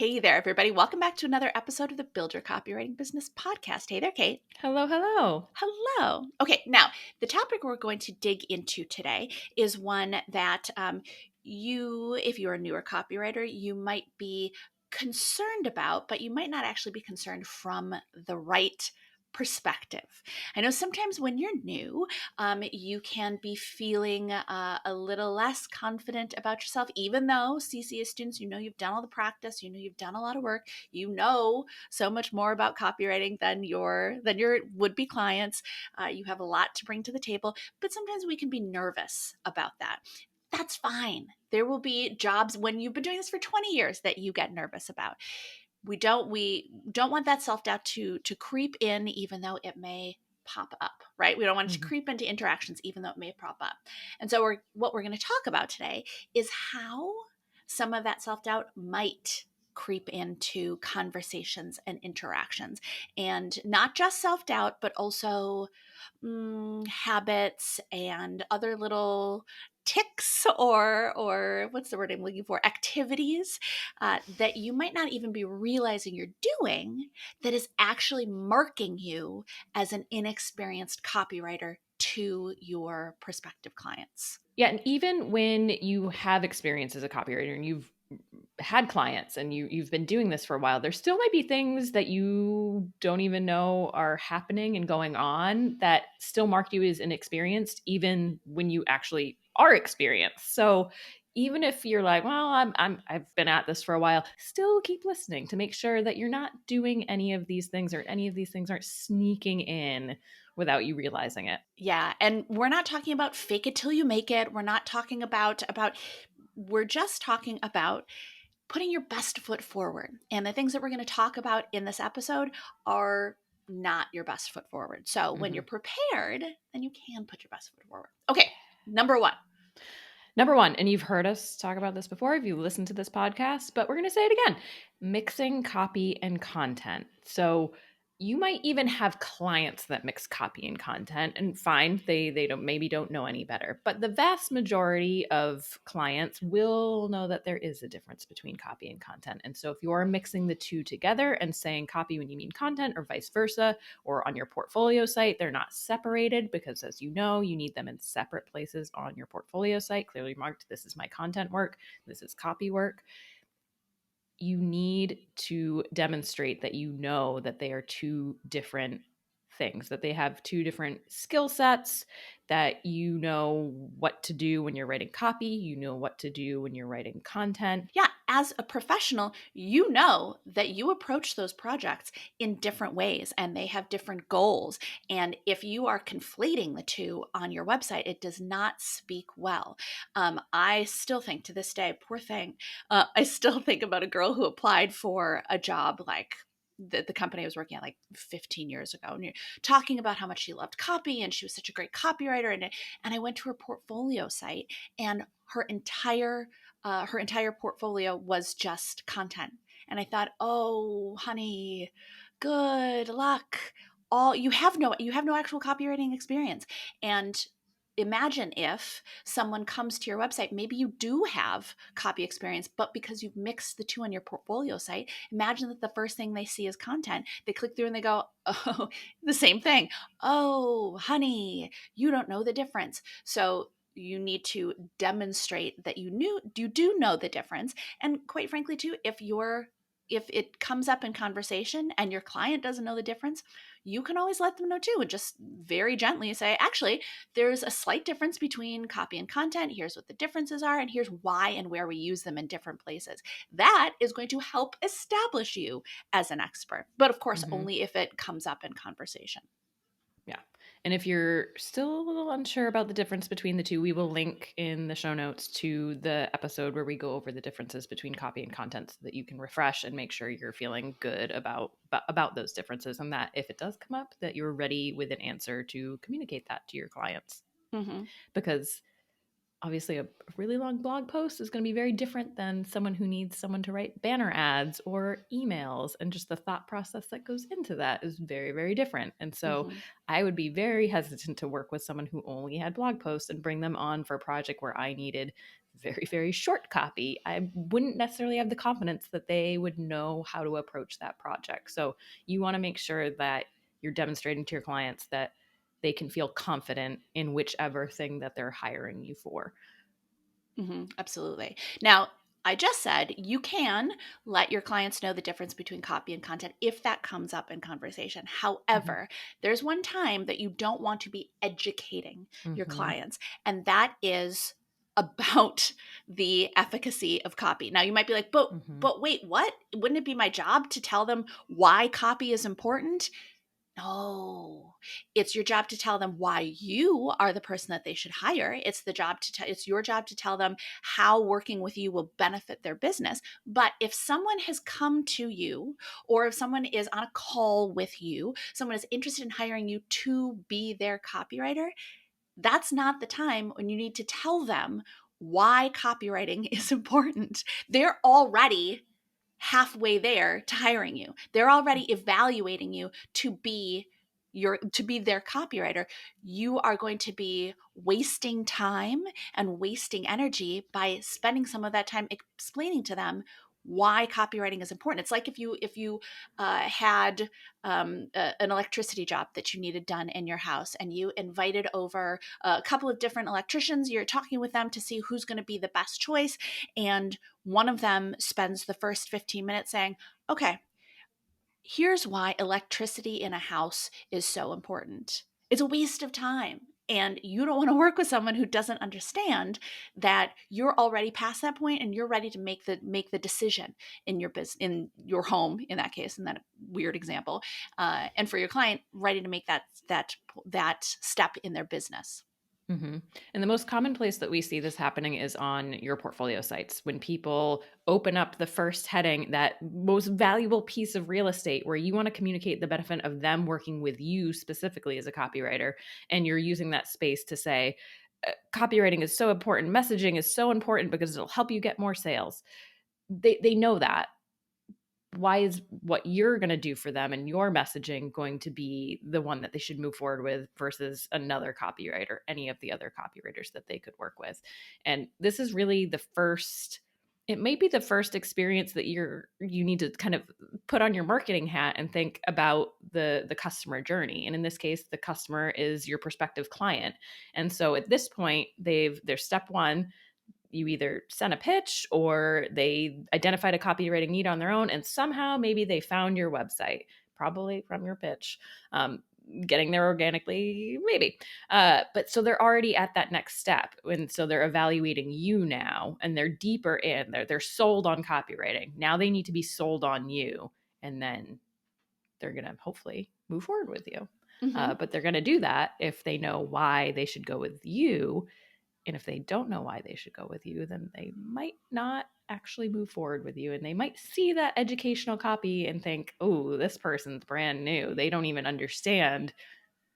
Hey there, everybody. Welcome back to another episode of the Build Your Copywriting Business podcast. Hey there, Kate. Hello, hello. Hello. Okay, now the topic we're going to dig into today is one that if you're a newer copywriter, you might be concerned about, but you might not actually be concerned from the right perspective. I know sometimes when you're new, you can be feeling a little less confident about yourself, even though CCA students, you've done all the practice, you've done a lot of work, so much more about copywriting than your would-be clients. You have a lot to bring to the table, but sometimes we can be nervous about that. That's fine. There will be jobs when you've been doing this for 20 years that you get nervous about. We don't want that self-doubt to creep in, even though it may pop up, right? We don't want it to creep into interactions, even though it may pop up. And so what we're going to talk about today is how some of that self-doubt might creep into conversations and interactions, and not just self-doubt, but also habits and other little ticks or what's the word I'm looking for, activities that you might not even be realizing you're doing that is actually marking you as an inexperienced copywriter to your prospective clients. Yeah, and even when you have experience as a copywriter and you've had clients and you've been doing this for a while, there still might be things that you don't even know are happening and going on that still mark you as inexperienced, even when you actually are experienced. So even if you're like, well, I've been at this for a while, still keep listening to make sure that you're not doing any of these things, or any of these things aren't sneaking in without you realizing it. Yeah, and we're not talking about fake it till you make it. We're not talking about we're just talking about putting your best foot forward. And the things that we're going to talk about in this episode are not your best foot forward. So when you're prepared, then you can put your best foot forward. Okay, number one, and you've heard us talk about this before if you listen to this podcast, but we're going to say it again: mixing copy and content. So you might even have clients that mix copy and content, and fine, they don't know any better. But the vast majority of clients will know that there is a difference between copy and content. And so if you're mixing the two together and saying copy when you mean content, or vice versa, or on your portfolio site, they're not separated, because as you know, you need them in separate places on your portfolio site, clearly marked, this is my content work, this is copy work. You need to demonstrate that you know that they are two different things, that they have two different skill sets, that you know what to do when you're writing copy, you know what to do when you're writing content. Yeah, as a professional, you know that you approach those projects in different ways and they have different goals. And if you are conflating the two on your website, it does not speak well. I still think to this day, poor thing, I still think about a girl who applied for a job like the company I was working at like 15 years ago, and you're talking about how much she loved copy and she was such a great copywriter. And I went to her portfolio site, and her entire portfolio was just content. And I thought, oh, honey, good luck. You have no actual copywriting experience. And imagine if someone comes to your website, maybe you do have copy experience, but because you've mixed the two on your portfolio site, imagine that the first thing they see is content. They click through and they go, oh, the same thing. Oh, honey, you don't know the difference. So you need to demonstrate that you do know the difference. And quite frankly, too, if it comes up in conversation and your client doesn't know the difference, you can always let them know too, and just very gently say, actually, there's a slight difference between copy and content. Here's what the differences are, and here's why and where we use them in different places. That is going to help establish you as an expert. But of course, only if it comes up in conversation. Yeah. And if you're still a little unsure about the difference between the two, we will link in the show notes to the episode where we go over the differences between copy and content, so that you can refresh and make sure you're feeling good about those differences, and that if it does come up, that you're ready with an answer to communicate that to your clients. Because obviously a really long blog post is going to be very different than someone who needs someone to write banner ads or emails, and just the thought process that goes into that is very, very different. And so I would be very hesitant to work with someone who only had blog posts and bring them on for a project where I needed very, very short copy, I wouldn't necessarily have the confidence that they would know how to approach that project. So you want to make sure that you're demonstrating to your clients that they can feel confident in whichever thing that they're hiring you for. Absolutely. Now, I just said you can let your clients know the difference between copy and content if that comes up in conversation. Mm-hmm. However, there's one time that you don't want to be educating your Mm-hmm. clients, and that is about the efficacy of copy. Now, you might be like, Mm-hmm. but wait, what? Wouldn't it be my job to tell them why copy is important? No, it's your job to tell them why you are the person that they should hire. It's your job to tell them how working with you will benefit their business. But if someone has come to you, or if someone is on a call with you, someone is interested in hiring you to be their copywriter, that's not the time when you need to tell them why copywriting is important. They're already halfway there to hiring you. They're already evaluating you to be their copywriter. You are going to be wasting time and wasting energy by spending some of that time explaining to them why copywriting is important. It's like if you had an electricity job that you needed done in your house, and you invited over a couple of different electricians. You're talking with them to see who's going to be the best choice, and one of them spends the first 15 minutes saying, okay, here's why electricity in a house is so important. It's a waste of time. And you don't want to work with someone who doesn't understand that you're already past that point and you're ready to make the decision in your business, in your home, in that case, in that weird example, and for your client, ready to make that step in their business. Mm-hmm. And the most common place that we see this happening is on your portfolio sites. When people open up the first heading, that most valuable piece of real estate where you want to communicate the benefit of them working with you specifically as a copywriter, and you're using that space to say, copywriting is so important, messaging is so important because it'll help you get more sales. They know that. Why is what you're going to do for them and your messaging going to be the one that they should move forward with versus another copywriter, any of the other copywriters that they could work with? And this is really the first, it may be the first experience that you need to kind of put on your marketing hat and think about the customer journey. And in this case, the customer is your prospective client. And so at this point, their step one, you either sent a pitch or they identified a copywriting need on their own, and somehow maybe they found your website, probably from your pitch. Getting there organically, maybe. But so they're already at that next step. And so they're evaluating you now, and they're deeper in. They're sold on copywriting. Now they need to be sold on you. And then they're going to hopefully move forward with you. Mm-hmm. But they're going to do that if they know why they should go with you. And if they don't know why they should go with you, then they might not actually move forward with you. And they might see that educational copy and think, oh, this person's brand new. They don't even understand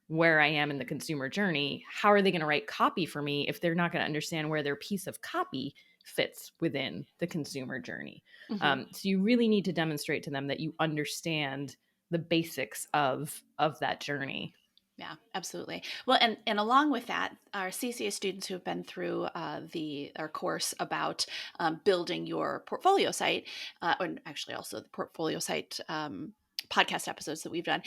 where I am in the consumer journey. How are they going to write copy for me if they're not going to understand where their piece of copy fits within the consumer journey? Mm-hmm. So you really need to demonstrate to them that you understand the basics of that journey. Yeah, absolutely. Well, and along with that, our CCA students who have been through our course about building your portfolio site, and actually also the portfolio site podcast episodes that we've done,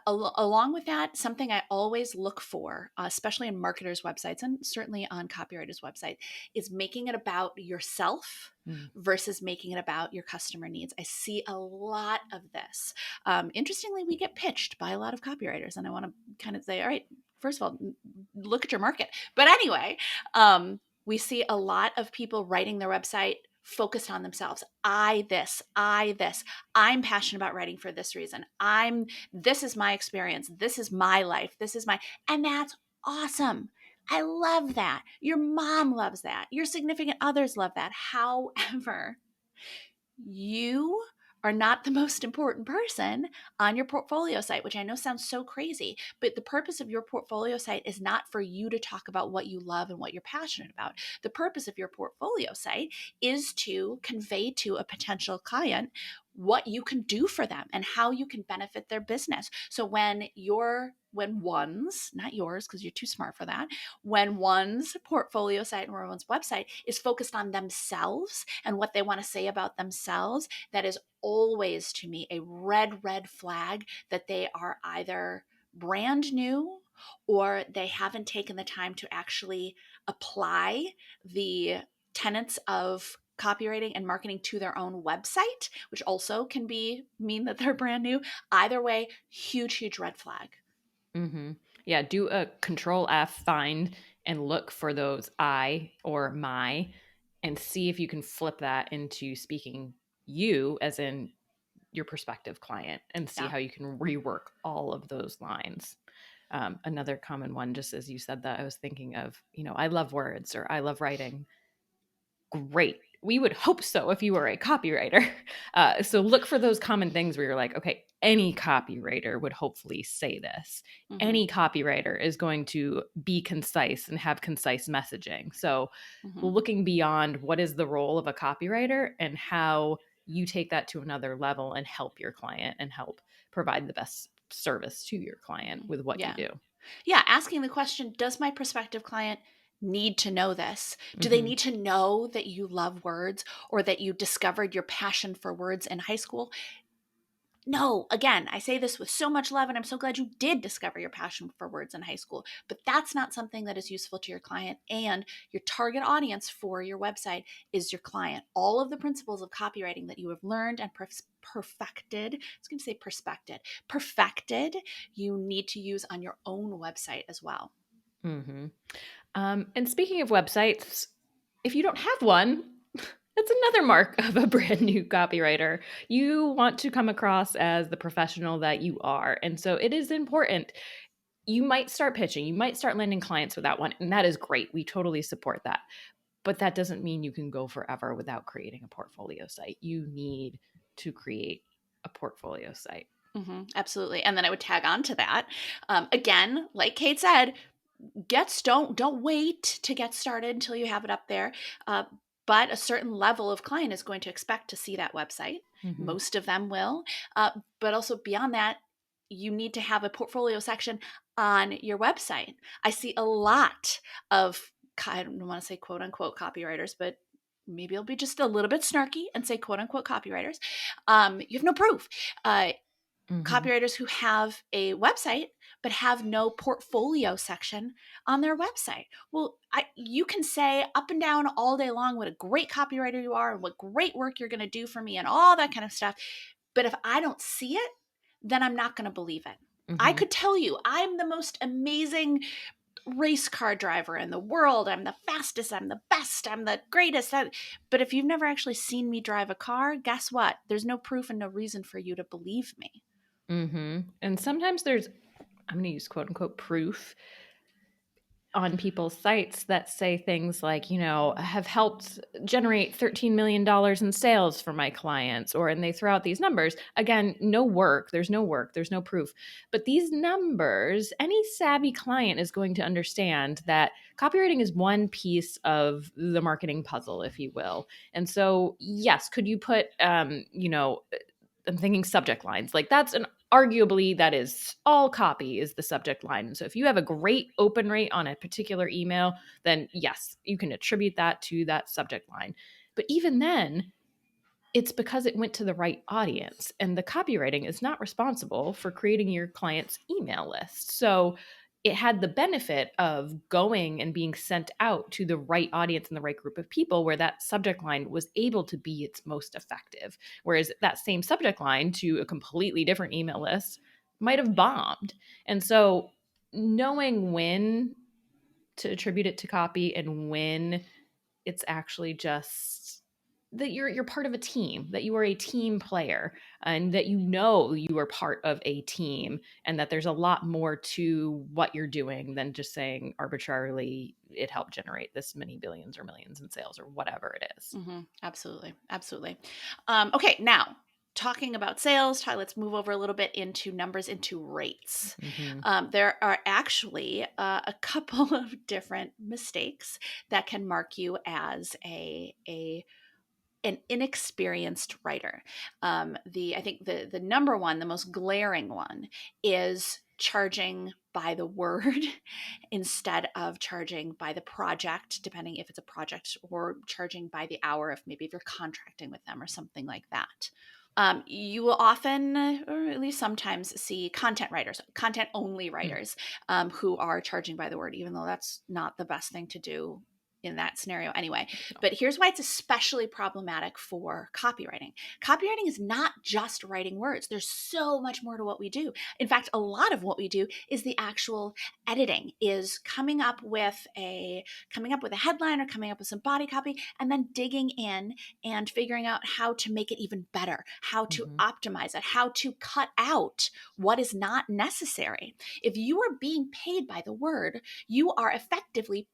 along with that, something I always look for, especially in marketers' websites and certainly on copywriters' website, is making it about yourself Mm. versus making it about your customer needs. I see a lot of this. Interestingly, we get pitched by a lot of copywriters, and I want to kind of say, all right, first of all, look at your market. But anyway, we see a lot of people writing their website focused on themselves. I this, I'm passionate about writing for this reason. This is my experience. This is my life. And that's awesome. I love that. Your mom loves that. Your significant others love that. However, you are not the most important person on your portfolio site, which I know sounds so crazy, but the purpose of your portfolio site is not for you to talk about what you love and what you're passionate about. The purpose of your portfolio site is to convey to a potential client what you can do for them and how you can benefit their business. So when one's, not yours because you're too smart for that, when one's portfolio site or one's website is focused on themselves and what they want to say about themselves, that is always to me a red flag that they are either brand new or they haven't taken the time to actually apply the tenets of copywriting and marketing to their own website, which also can mean that they're brand new. Either way, huge red flag. Mm-hmm. Yeah, do a control F, find and look for those I or my, and see if you can flip that into speaking you, as in your prospective client, and see Yeah. how you can rework all of those lines. Another common one, just as you said that, I was thinking of, I love words or I love writing. Great. We would hope so if you were a copywriter. So look for those common things where you're like, okay, any copywriter would hopefully say this. Mm-hmm. Any copywriter is going to be concise and have concise messaging. So looking beyond what is the role of a copywriter and how you take that to another level and help your client and help provide the best service to your client with what you do. Yeah, asking the question, does my prospective client need to know this? Do they need to know that you love words or that you discovered your passion for words in high school? No, again, I say this with so much love, and I'm so glad you did discover your passion for words in high school, but that's not something that is useful to your client. And your target audience for your website is your client. All of the principles of copywriting that you have learned and perfected, I was going to say perfected, you need to use on your own website as well. Mm-hmm. And speaking of websites, if you don't have one, that's another mark of a brand new copywriter. You want to come across as the professional that you are. And so it is important. You might start pitching, you might start landing clients without one, and that is great. We totally support that. But that doesn't mean you can go forever without creating a portfolio site. You need to create a portfolio site. Mm-hmm, absolutely. And then I would tag on to that. Again, like Kate said, don't wait to get started until you have it up there. But a certain level of client is going to expect to see that website. Mm-hmm. Most of them will. But also beyond that, you need to have a portfolio section on your website. I see a lot of, I don't want to say quote unquote copywriters, but maybe I'll be just a little bit snarky and say quote unquote copywriters. You have no proof. Copywriters who have a website but have no portfolio section on their website. Well, you can say up and down all day long what a great copywriter you are and what great work you're going to do for me and all that kind of stuff. But if I don't see it, then I'm not going to believe it. I could tell you I'm the most amazing race car driver in the world. I'm the fastest, I'm the best, I'm the greatest. But if you've never actually seen me drive a car, guess what? There's no proof and no reason for you to believe me. And sometimes there's, I'm going to use quote unquote proof on people's sites that say things like, have helped generate $13 million in sales for my clients, and they throw out these numbers. Again, there's no proof. But these numbers, any savvy client is going to understand that copywriting is one piece of the marketing puzzle, if you will. And so, yes, could you put, I'm thinking subject lines. Like arguably that is all copy is the subject line. And so if you have a great open rate on a particular email, then yes, you can attribute that to that subject line. But even then, it's because it went to the right audience, and the copywriting is not responsible for creating your client's email list. So it had the benefit of going and being sent out to the right audience and the right group of people where that subject line was able to be its most effective. Whereas that same subject line to a completely different email list might have bombed. And so knowing when to attribute it to copy and when it's actually just that you're part of a team, that you are a team player, and that you are part of a team, and that there's a lot more to what you're doing than just saying arbitrarily it helped generate this many billions or millions in sales or whatever it is. Absolutely. Okay, now talking about sales, let's move over a little bit into numbers, into rates. There are actually a couple of different mistakes that can mark you as a an inexperienced writer. I think the number one, the most glaring one, is charging by the word instead of charging by the project, depending if it's a project, or charging by the hour if you're contracting with them or something like that. You will often, or at least sometimes, see content writers, content only writers, who are charging by the word, even though that's not the best thing to do in that scenario anyway. But here's why it's especially problematic for copywriting. Copywriting is not just writing words. There's so much more to what we do. In fact, a lot of what we do is the actual editing, is coming up with a headline or coming up with some body copy, and then digging in and figuring out how to make it even better, how to optimize it, how to cut out what is not necessary. If you are being paid by the word, you are effectively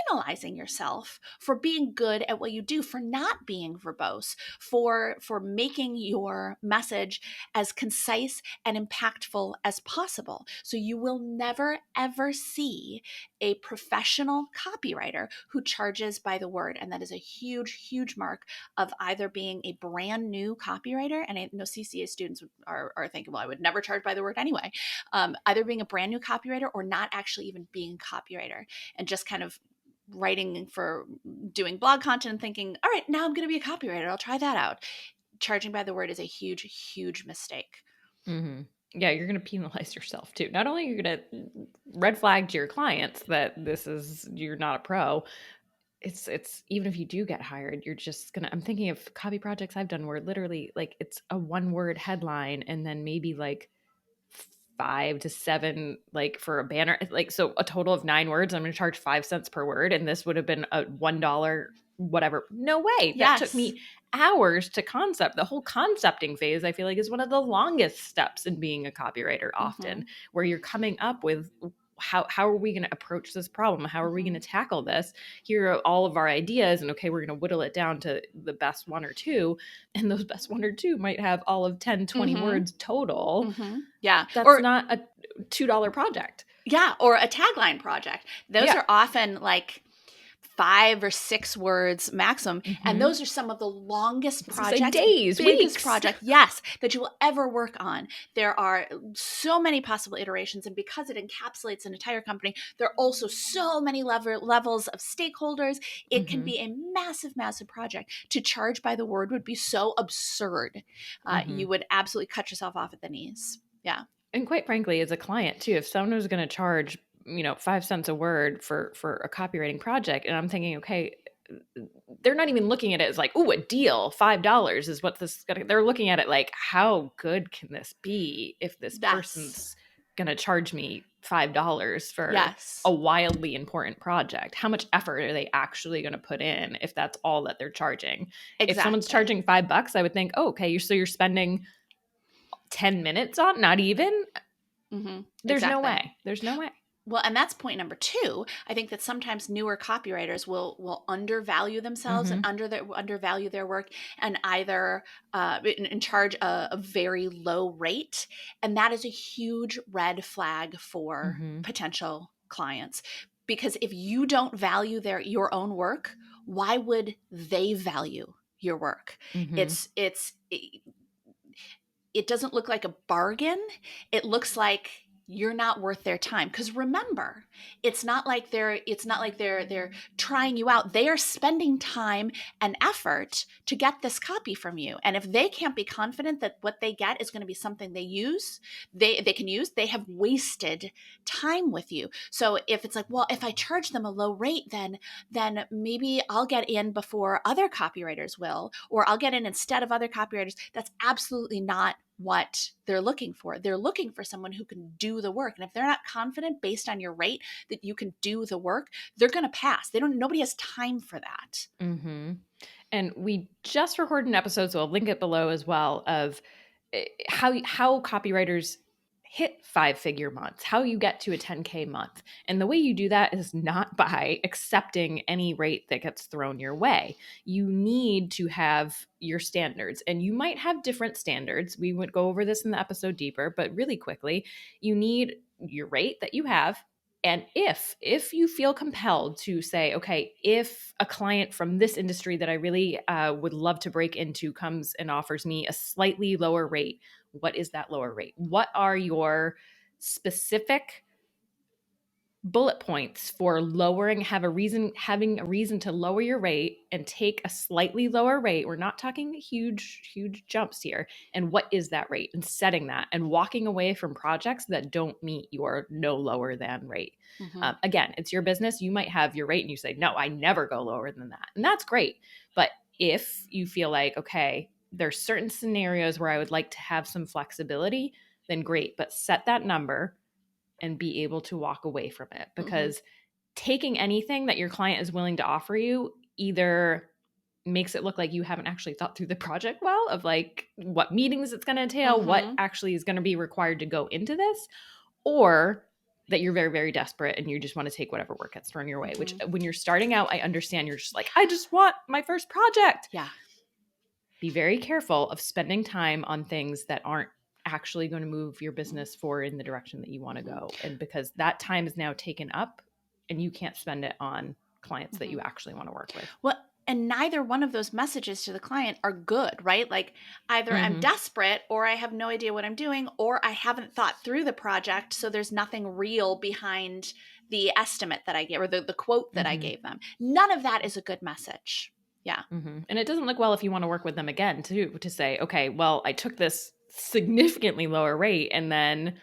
penalizing yourself for being good at what you do, for not being verbose, for making your message as concise and impactful as possible. So you will never ever see a professional copywriter who charges by the word, and that is a huge mark of either being a brand new copywriter, and I know CCA students are thinking, well, I would never charge by the word anyway. Either being a brand new copywriter or not actually even being a copywriter, and just kind of writing for doing blog content and thinking, all right, now I'm going to be a copywriter, I'll try that out. Charging by the word is a huge mistake. Mm-hmm. Yeah, you're going to penalize yourself too. Not only are you going to red flag to your clients that you're not a pro, it's even if you do get hired, you're just gonna, I'm thinking of copy projects I've done where literally like it's a 1-word headline and then maybe like 5 to 7 like for a banner, like, so a total of 9 words. I'm going to charge 5 cents per word, and this would have been a $1 whatever. No way. That took me hours to concept. The whole concepting phase, I feel like, is one of the longest steps in being a copywriter often, where you're coming up with how are we going to approach this problem? How are we going to tackle this? Here are all of our ideas, and okay, we're going to whittle it down to the best 1 or 2, and those best 1 or 2 might have all of 10, 20 words total. Yeah. That's not a $2 project. Yeah, or a tagline project. Those are often like 5 or 6 words maximum. And those are some of the longest projects, like days, biggest weeks. project, yes, that you will ever work on. There are so many possible iterations. And because it encapsulates an entire company, there are also so many levels of stakeholders. It can be a massive project. To charge by the word would be so absurd. You would absolutely cut yourself off at the knees. Yeah. And quite frankly, as a client too, if someone was going to charge 5 cents a word for a copywriting project, and I'm thinking, okay, they're not even looking at it as like, oh, a deal, $5 is what this is gonna. They're looking at it like, how good can this be if this person's gonna charge me $5 for a wildly important project? How much effort are they actually going to put in if that's all that they're charging? If someone's charging $5, I would think, oh, okay, you're spending 10 minutes on, not even. There's no way. Well, and that's point number 2. I think that sometimes newer copywriters will undervalue themselves and undervalue their work, and either and charge a very low rate. And that is a huge red flag for potential clients. Because if you don't value your own work, why would they value your work? It doesn't look like a bargain. It looks like you're not worth their time. Because remember, it's not like they're trying you out. They are spending time and effort to get this copy from you. And if they can't be confident that what they get is going to be something they can use, they have wasted time with you. So if it's like, well, if I charge them a low rate, then maybe I'll get in before other copywriters will, or I'll get in instead of other copywriters. That's absolutely not what they're looking for. They're looking for someone who can do the work. And if they're not confident based on your rate that you can do the work, they're going to pass. Nobody has time for that. And we just recorded an episode, so I'll link it below as well, of how copywriters hit 5-figure months, how you get to a 10K month. And the way you do that is not by accepting any rate that gets thrown your way. You need to have your standards, and you might have different standards. We would go over this in the episode deeper, but really quickly, you need your rate that you have. And if you feel compelled to say, okay, if a client from this industry that I really would love to break into comes and offers me a slightly lower rate, what is that lower rate? What are your specific bullet points for having a reason to lower your rate and take a slightly lower rate? We're not talking huge jumps here. And what is that rate? And setting that and walking away from projects that don't meet your no lower than rate. Mm-hmm. Again, it's your business. You might have your rate and you say, no, I never go lower than that. And that's great. But if you feel like, okay, there's certain scenarios where I would like to have some flexibility, then great. But set that number and be able to walk away from it, because taking anything that your client is willing to offer you either makes it look like you haven't actually thought through the project well, of like what meetings it's going to entail, what actually is going to be required to go into this, or that you're very, very desperate and you just want to take whatever work gets thrown your way, which when you're starting out, I understand you're just like, I just want my first project. Yeah. Be very careful of spending time on things that aren't actually going to move your business forward in the direction that you want to go. And because that time is now taken up and you can't spend it on clients that you actually want to work with. Well, and neither one of those messages to the client are good, right? Like either I'm desperate, or I have no idea what I'm doing, or I haven't thought through the project, so there's nothing real behind the estimate that I gave, or the quote that I gave them. None of that is a good message. Yeah. And it doesn't look well if you want to work with them again too, to say, okay, well, I took this significantly lower rate, and then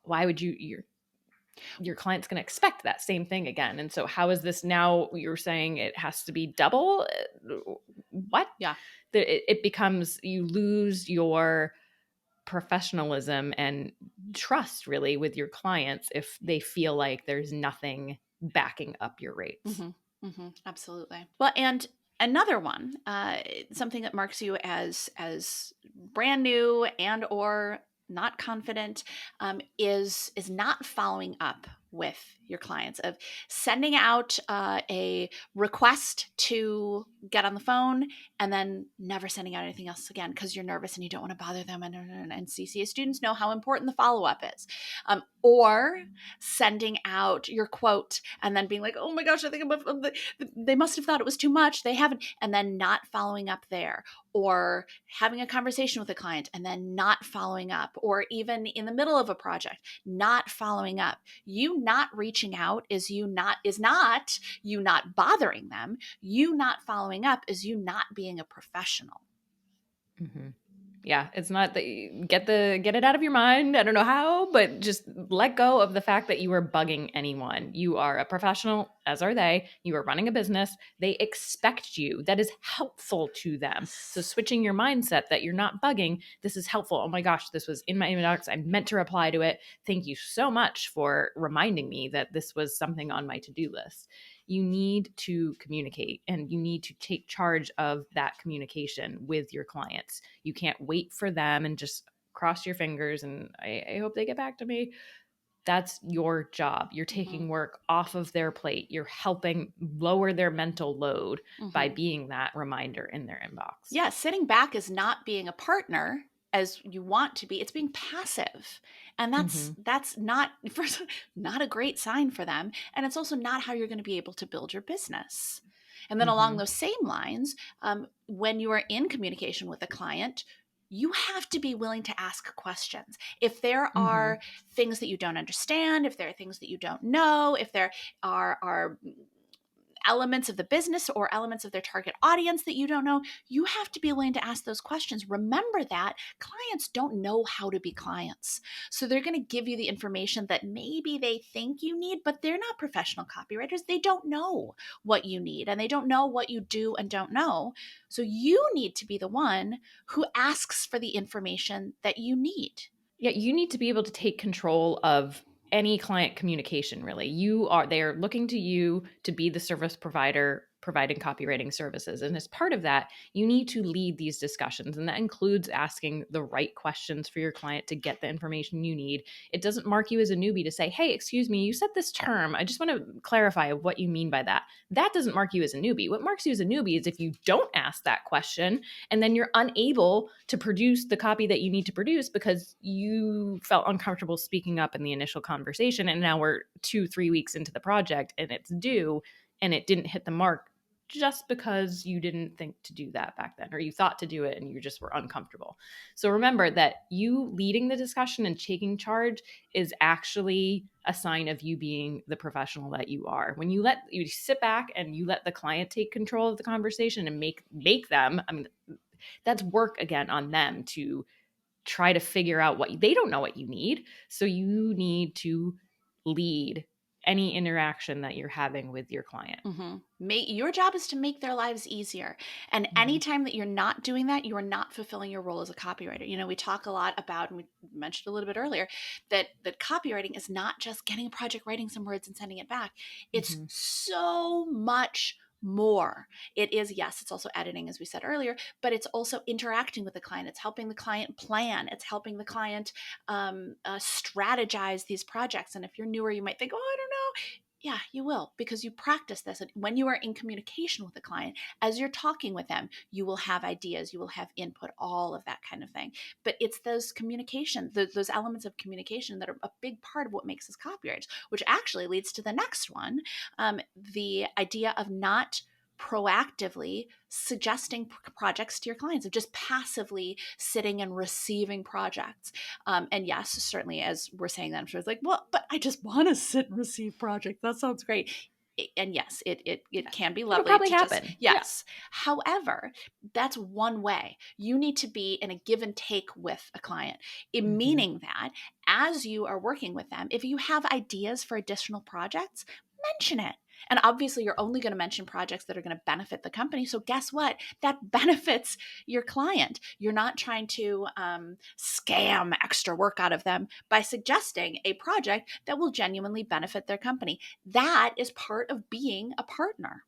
why would your client's going to expect that same thing again? And so how is this now? You're saying it has to be double? What? Yeah. It becomes, you lose your professionalism and trust really with your clients if they feel like there's nothing backing up your rates. Absolutely. Well, and another one, something that marks you as brand new and or not confident, is not following up with your clients, of sending out a request to get on the phone and then never sending out anything else again because you're nervous and you don't want to bother them. And CCA students know how important the follow-up is. Or sending out your quote and then being like, oh my gosh, I think they must have thought it was too much. They haven't. And then not following up there, or having a conversation with a client and then not following up, or even in the middle of a project, not following up. You not reaching out is not you not bothering them. You not following up is you not being a professional. Yeah, it's not that you get it out of your mind. I don't know how, but just let go of the fact that you are bugging anyone. You are a professional, as are they. You are running a business. They expect you. That is helpful to them. So switching your mindset that you're not bugging, this is helpful. Oh my gosh, this was in my inbox. I meant to reply to it. Thank you so much for reminding me that this was something on my to-do list. You need to communicate, and you need to take charge of that communication with your clients. You can't wait for them and just cross your fingers and I hope they get back to me. That's your job. You're taking work off of their plate. You're helping lower their mental load by being that reminder in their inbox. Yeah, sitting back is not being a partner as you want to be. It's being passive. And that's not, first, not a great sign for them. And it's also not how you're going to be able to build your business. And then along those same lines, when you are in communication with a client, you have to be willing to ask questions. If there are things that you don't understand, if there are things that you don't know, if there are elements of the business or elements of their target audience that you don't know, you have to be willing to ask those questions. Remember that clients don't know how to be clients. So they're going to give you the information that maybe they think you need, but they're not professional copywriters. They don't know what you need, and they don't know what you do and don't know. So you need to be the one who asks for the information that you need. Yeah, you need to be able to take control of any client communication, really. They are looking to you to be the service provider providing copywriting services. And as part of that, you need to lead these discussions. And that includes asking the right questions for your client to get the information you need. It doesn't mark you as a newbie to say, hey, excuse me, you said this term. I just want to clarify what you mean by that. That doesn't mark you as a newbie. What marks you as a newbie is if you don't ask that question and then you're unable to produce the copy that you need to produce because you felt uncomfortable speaking up in the initial conversation. And now we're 2-3 weeks into the project and it's due and it didn't hit the mark just because you didn't think to do that back then, or you thought to do it and you just were uncomfortable. So remember that you leading the discussion and taking charge is actually a sign of you being the professional that you are. When you sit back and you let the client take control of the conversation and make them, I mean, that's work again on them to try to figure out what they don't know what you need. So you need to lead any interaction that you're having with your client. Your job is to make their lives easier. And anytime that you're not doing that, you are not fulfilling your role as a copywriter. You know, we talk a lot about, and we mentioned a little bit earlier, that copywriting is not just getting a project, writing some words and sending it back. It's so much more. It is, yes, it's also editing, as we said earlier, but it's also interacting with the client. It's helping the client plan. It's helping the client strategize these projects. And if you're newer, you might think, oh, I don't know. Yeah, you will, because you practice this. And when you are in communication with the client, as you're talking with them, you will have ideas, you will have input, all of that kind of thing. But it's those communication, those elements of communication that are a big part of what makes us copywriters, which actually leads to the next one, the idea of not proactively suggesting projects to your clients, of just passively sitting and receiving projects. And yes, certainly as we're saying that, I'm sure it's like, well, but I just want to sit and receive projects. That sounds great. And yes, it can be lovely. It'll probably to happen. Just, yes. Yeah. However, that's one way. You need to be in a give and take with a client, meaning that as you are working with them, if you have ideas for additional projects, mention it. And obviously, you're only going to mention projects that are going to benefit the company. So guess what? That benefits your client. You're not trying to scam extra work out of them by suggesting a project that will genuinely benefit their company. That is part of being a partner.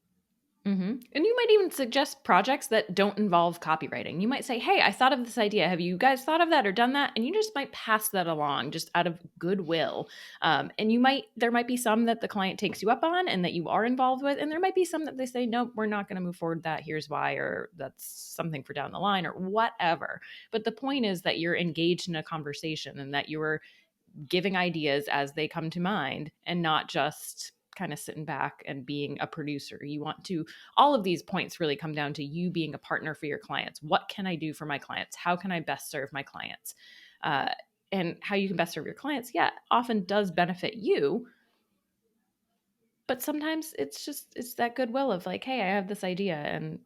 And you might even suggest projects that don't involve copywriting. You might say, hey, I thought of this idea. Have you guys thought of that or done that? And you just might pass that along just out of goodwill. And there might be some that the client takes you up on and that you are involved with. And there might be some that they say, no, we're not going to move forward with that. Here's why, or that's something for down the line or whatever. But the point is that you're engaged in a conversation and that you're giving ideas as they come to mind and not just kind of sitting back and being a producer. You want to, all of these points really come down to you being a partner for your clients. What can I do for my clients? How can I best serve my clients? And how you can best serve your clients, often does benefit you. But sometimes it's that goodwill of like, hey, I have this idea. And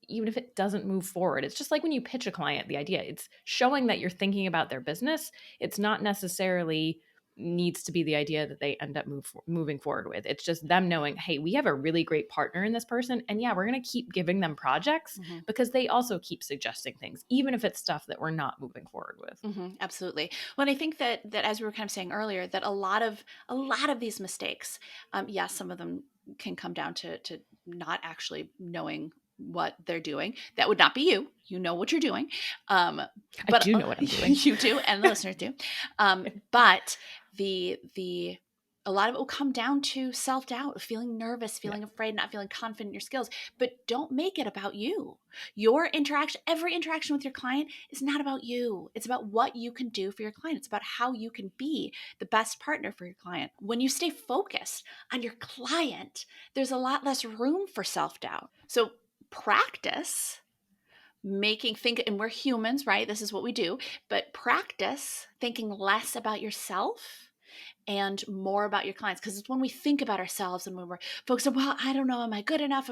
even if it doesn't move forward, it's just like when you pitch a client the idea, it's showing that you're thinking about their business. It's not necessarily needs to be the idea that they end up moving forward with. It's just them knowing, hey, we have a really great partner in this person. And we're going to keep giving them projects because they also keep suggesting things, even if it's stuff that we're not moving forward with. Absolutely. Well, and I think that as we were kind of saying earlier, that a lot of these mistakes, yes, some of them can come down to not actually knowing what they're doing. That would not be you. You know what you're doing. But I do know what I'm doing. You do, and the listeners do. But a lot of it will come down to self-doubt, feeling nervous, feeling afraid, not feeling confident in your skills. But don't make it about you. Your interaction, every interaction with your client is not about you. It's about what you can do for your client. It's about how you can be the best partner for your client. When you stay focused on your client, there's a lot less room for self-doubt. So practice and we're humans, right? This is what we do, but practice thinking less about yourself and more about your clients. Because it's when we think about ourselves and when we're focused on, well, I don't know, am I good enough?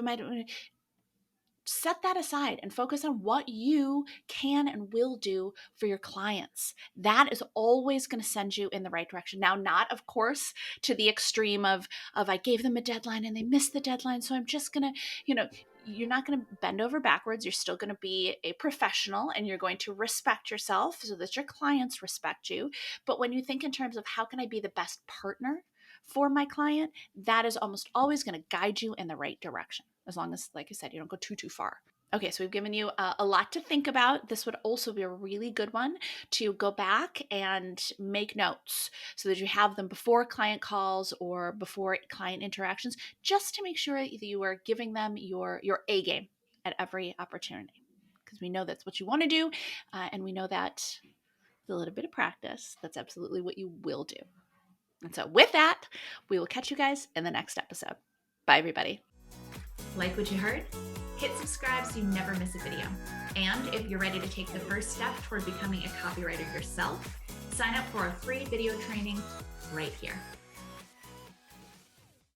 Set that aside and focus on what you can and will do for your clients. That is always going to send you in the right direction. Now, not, of course, to the extreme of I gave them a deadline and they missed the deadline, so I'm just going to, you're not going to bend over backwards. You're still going to be a professional and you're going to respect yourself so that your clients respect you. But when you think in terms of how can I be the best partner for my client, that is almost always going to guide you in the right direction. As long as, like I said, you don't go too far. Okay, so we've given you a lot to think about. This would also be a really good one to go back and make notes so that you have them before client calls or before client interactions, just to make sure that you are giving them your A game at every opportunity. Because we know that's what you want to do, and we know that with a little bit of practice, that's absolutely what you will do. And so with that, we will catch you guys in the next episode. Bye, everybody. Like what you heard? Hit subscribe so you never miss a video. And if you're ready to take the first step toward becoming a copywriter yourself, sign up for a free video training right here.